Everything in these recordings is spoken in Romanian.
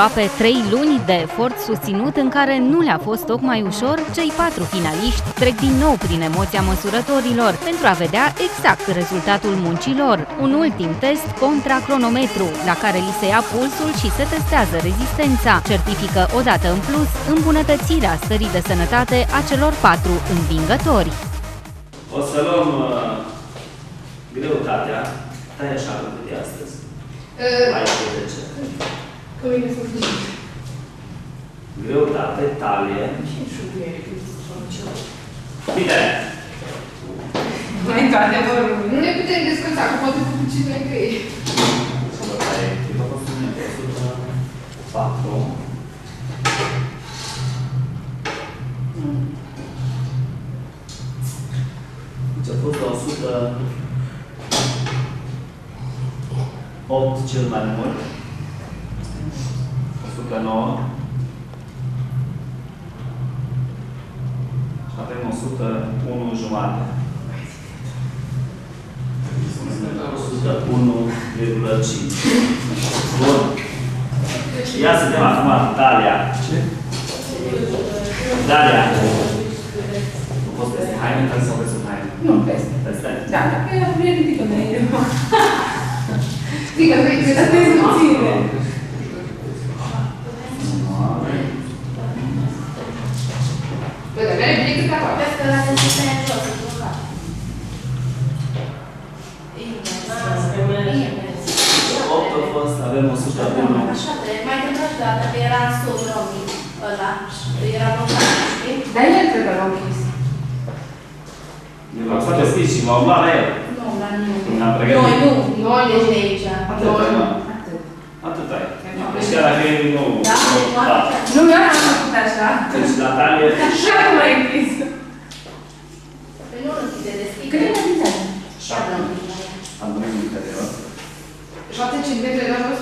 aproape 3 luni de efort susținut în care nu le-a fost tocmai ușor, cei 4 finaliști trec din nou prin emoția măsurătorilor pentru a vedea exact rezultatul muncilor. Un ultim test contra cronometru, la care li se ia pulsul și se testează rezistența, certifică odată în plus îmbunătățirea stării de sănătate a celor 4 învingători. O să luăm greutatea, tai așa cum de astăzi. Mai de ce? Că mine să fie. Greutate, talie. Bine! Mai toate vorbim. Nu ne putem descălța, că poate cu puțin mai grei. Să vă tai, după cum spune, 104. Deci a fost la 108 cel mai mult. 109. Și avem 101 jumate. 101,5. Bun. Ia să vedem acum Dalia. Ce? Dalia. Nu poți peste haine, trebuie să vezi în haine. Nu, peste. Peste. Da, dacă e la primul ridică de aici. Dică, vrei să te puține. Bă, dar mereu bine cât acolo. Vezi că la desene în jos, în blocat. 8 a fost, avem 101. Așa, mai întâmplă și dată, că era în sus, Romi, ăla, era blocat, știi? Dar el trebuie la închis. Eu l-am să deschis și m-au luat la el. Nu, la nimeni. N-am pregătit. Noi nu, Noi deci de aici. Atât, nu? Atât ai. Deci chiar dacă e nu... Da? Nu, eu n-am făcut așa. Deci la talie... Așa cum ai închis. Păi nu închide, deschide. Cât e mai 7. Am venit în interior. 7 centimetri de jos?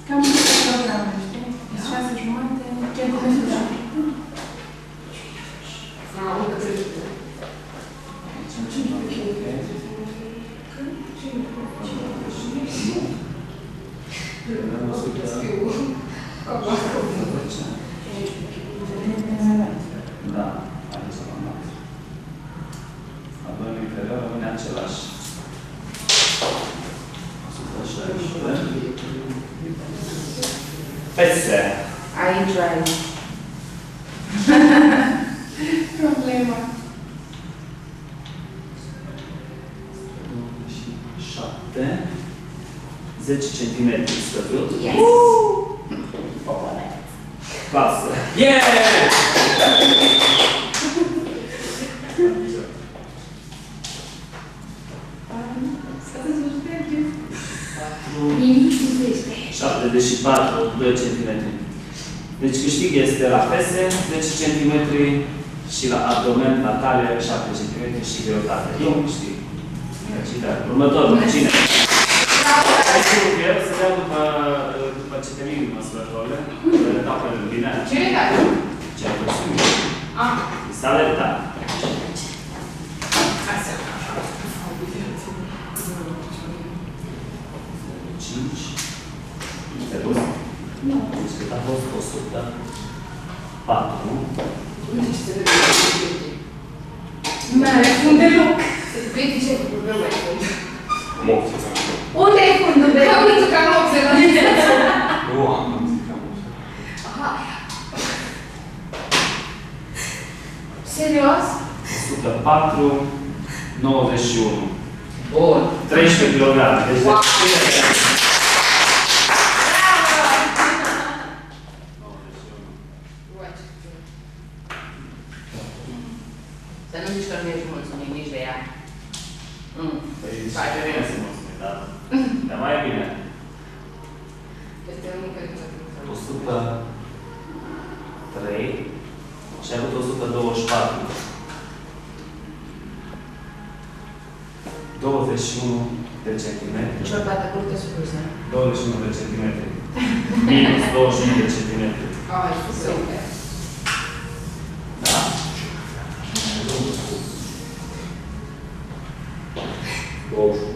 Cam 100 kg, știi? 6 jumate, centimetri. Ah, uite, trebuie. Da, aici am luat. Avem în interior, rămâne același. 116. Pese. Aici ai. Problema. 27. 10 cm scăzut. Yes! Popone. Clasă. Yeah! Nimic nu este. 74, 2 cm. Deci câștig este la pese 10 cm și la abdomen, la talie 7 cm și greutate. Eu câștig. Următorul, cine? Sigur că el se dea după ce termin măsurătorile, le dau pe bine. Cine dai? Ce ai văzut? Ah. S-a alertat. Hai să așa. 5. Te dus? Nu. Deci cât a fost 104. Unde se vede? Nu are fund deloc. Se vede ce cu problema e fund. Unde e fundul de Că uite ca nopțe la mine. Nu am cam Aha. Serios? 104, 91. Bun. 13 kg. Deci Wow. Să nu zici că nu ești mulțumit nici de ea. Păi și pe mine să mulțumim, da? Dar mai e bine. Este unul care 103 și ai avut 124. 21 de centimetri. Ciocată curtă scuză. 21 de centimetri. Minus 21 de centimetri. Ai, super. Da? 21.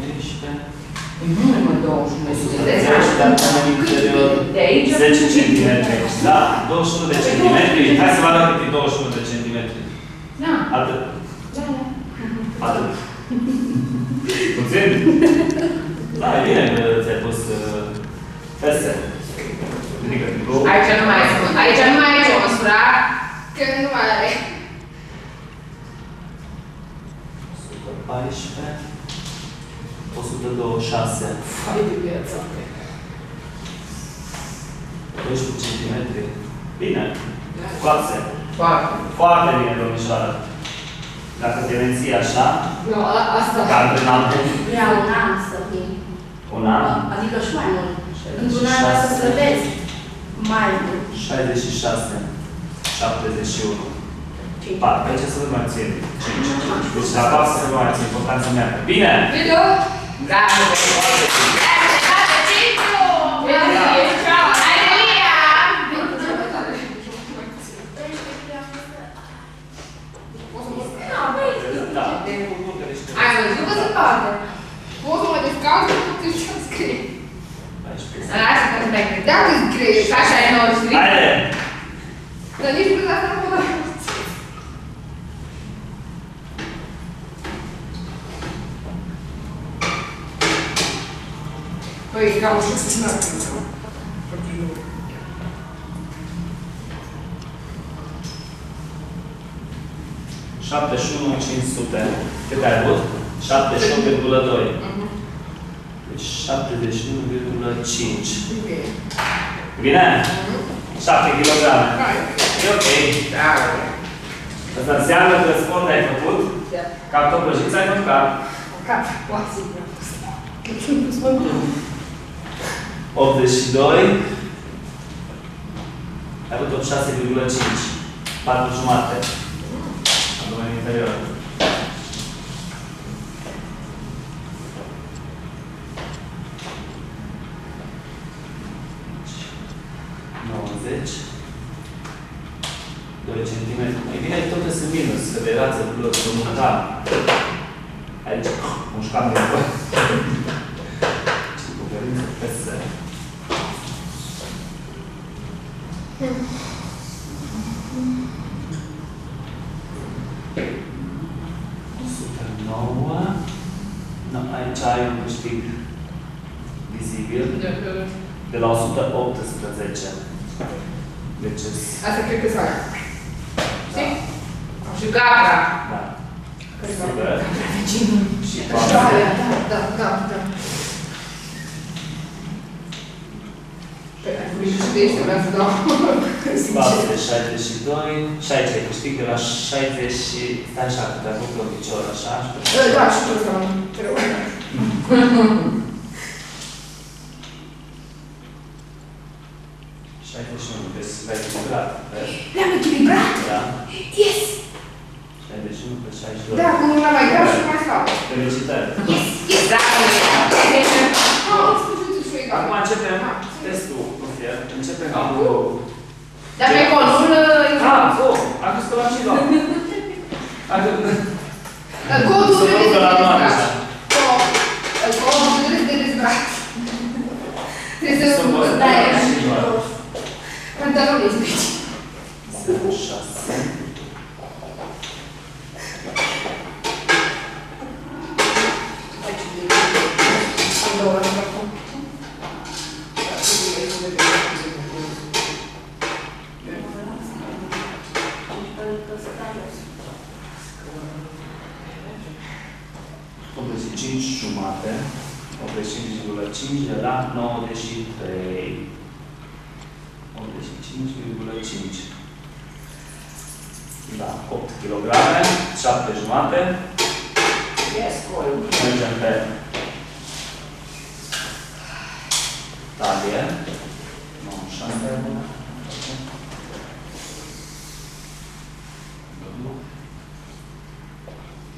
11. Nu mai mă 21 de centimetri. de abdomen interior De aici? 10 cm. Da? 21 de centimetri. Hai să vă arăt cât e 21 de centimetri. Da. Atât. Da, da. Atât. Puțin? Da, e bine că ți-ai pus fese. Ridică tricou. Aici nu mai ai, aici nu mai ai ce măsura, că nu mai are. 114. 126. Hai de viață. 12 cm. Bine. Foarte. Foarte. Foarte bine, domnișoară. Dacă te menții așa, Nu, asta. ca antrenament, Vrea un an să fii. un an, Adică și mai mult. Într-un an să se vezi mai mult. 66, 71. 4. Aici să vă mai țin. 5. Deci la 4 să vă mai țin. Important să meargă. Bine! Video? Bravo! Bravo, Cicu! Ciao! Aleluia! Da. Ai văzut că se poate. Poți să mă descalzi și tu ce scrie. Lasă că nu te-ai crede. Da, că-ți crede. Așa e noștri. Haide! Dar nici nu asta nu pot. Păi, cam așa să țină. 71 500. Cât ai avut? 71,2. Deci 71,5. Bine? 7 kg. E ok. Asta înseamnă că sport ai făcut, cartoflăjiță ai mâncat. 82. Ai avut 86,5. 4 jumate. Abdomen interior. Mai bine toate sunt minus, că de rață plus, un mâncat. Aici, mușcam de bă. Ce bucărință peste. Super nouă. No, aici ai un câștig vizibil de la 118. Deci, Asta cred că s-a. Știi? Și capra. da. Super. Și Da, da. Păi, ai vorbit și de ești, vreau să dau. 62, 60, câștig de la 60 și... Stai așa, că te-ai făcut un picior așa. Da, și tu să mă rău. 61, deci l-ai echilibrat, vezi? Le-am echilibrat? Da. Yes! 61 pe 62. Da, cu una mai grea și mai slabă. Felicitări! Yes! Yes! Da, am spus și egal. Acum începem testul cu fier. Începem cu... Dar pe conul... A crezut că l-am și luat. Codul Să văd că l-am luat așa. Codul de dezbrat. Trebuie să văd că l-am și luat. Pantaloni specii. 06. Jumate, 85,5 de la 93. 85,5. Da, 8 kg, 7 jumate. Mergem pe talie. 96.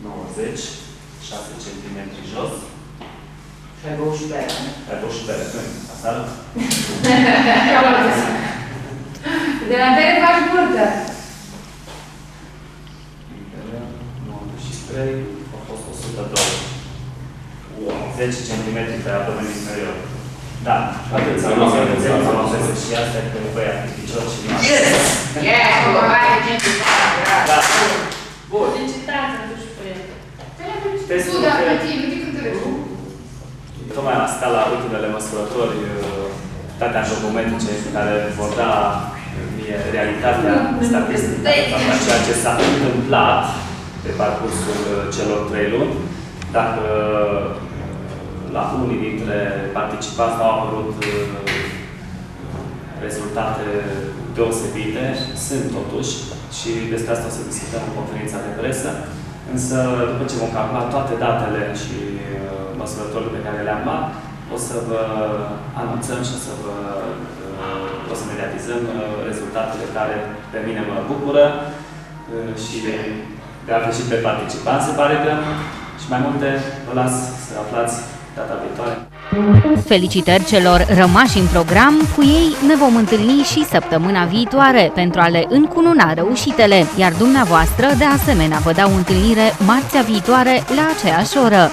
90. 6 cm jos. Și ai băut și bere. Ai băut și bere, nu? Asta arăt? De la bere faci multă. 93, a fost 102. 10 cm pe abdomen inferior. Da, atât să nu se înțeleg să mă și astea că băiat picior și nu. Yes! Yeah, mă, hai de gentul ăsta. Da. Bun. Felicitați, aduci pe el. Tu, dar pe tine, de când trebuie? Tocmai am stat la ultimele măsurători, toate documente care vor da mie realitatea statistică a ceea ce s-a întâmplat pe parcursul celor 3 luni. Dacă la unii dintre participanți au apărut rezultate deosebite, sunt totuși, și despre asta o să discutăm în conferința de presă. Însă, după ce vom calcula toate datele și măsurătorile pe care le-am luat, o să vă anunțăm și o să mediatizăm rezultatele care pe mine mă bucură și de altfel și pe participanți, se pare că, și mai multe vă las să aflați data viitoare. Felicitări celor rămași în program, cu ei ne vom întâlni și săptămâna viitoare pentru a le încununa reușitele, iar dumneavoastră de asemenea vă dau întâlnire marțea viitoare la aceeași oră.